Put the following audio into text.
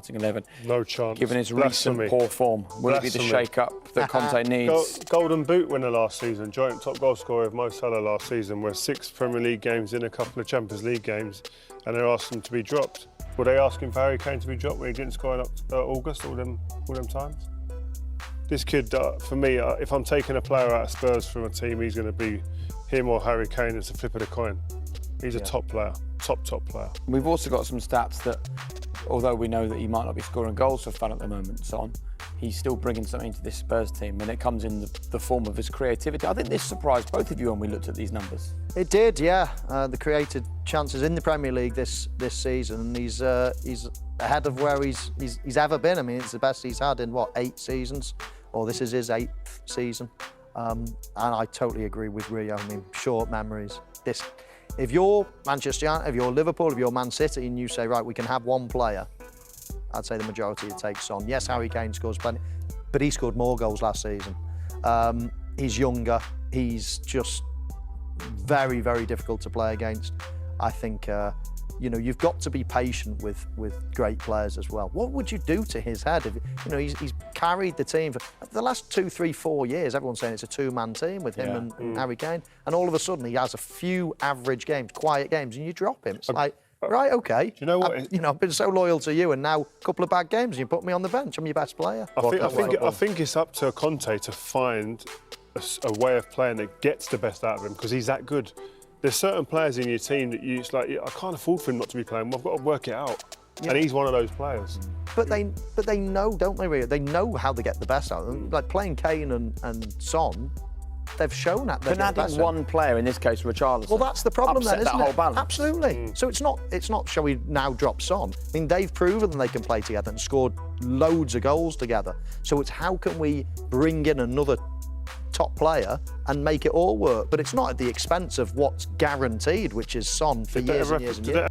starting 11. No chance. Given his recent poor form, will it be the shake-up that Conte needs? Golden Boot winner last season, joint top goal scorer of Mo Salah last season. We're 6 Premier League games in, a couple of Champions League games, and they're asking him to be dropped. Were they asking for Harry Kane to be dropped when he didn't score in August all them times? This kid, for me, if I'm taking a player out of Spurs from a team, he's going to be him or Harry Kane as a flip of the coin. He's a top player, top player. We've also got some stats that, although we know that he might not be scoring goals for fun at the moment, Son, he's still bringing something to this Spurs team, and it comes in the form of his creativity. I think this surprised both of you when we looked at these numbers. It did, yeah. The created chances in the Premier League this season, and he's ahead of where he's ever been. I mean, it's the best he's had in, what, 8 seasons? Or this is his 8th season. And I totally agree with Rio. I mean, short memories. If you're Manchester United, if you're Liverpool, if you're Man City, and you say, right, we can have one player, I'd say the majority would take Son. Yes, Harry Kane scores plenty, but he scored more goals last season. He's younger. He's just very, very difficult to play against. I think, you know, you've got to be patient with great players as well. What would you do to his head? If, you know, he's carried the team for the last 2, 3, 4 years. Everyone's saying it's a 2-man team with him and Harry Kane, and all of a sudden he has a few average games, quiet games, and you drop him. It's like, right, okay. Do you know what? You know, I've been so loyal to you, and now a couple of bad games, and you put me on the bench. I'm your best player. I think it's up to Conte to find a way of playing that gets the best out of him, because he's that good. There's certain players in your team that it's like, I can't afford for him not to be playing. I've got to work it out. Yeah. And he's one of those players. But they know, don't they, Rio? They know how to get the best out of them. Like playing Kane and Son, they've shown that. But adding one player, in this case, Richarlison. Well, that's the problem then, isn't that whole balance. Absolutely. So it's not, shall we now drop Son? I mean, they've proven they can play together and scored loads of goals together. So it's how can we bring in another top player and make it all work? But it's not at the expense of what's guaranteed, which is Son for years and years and years.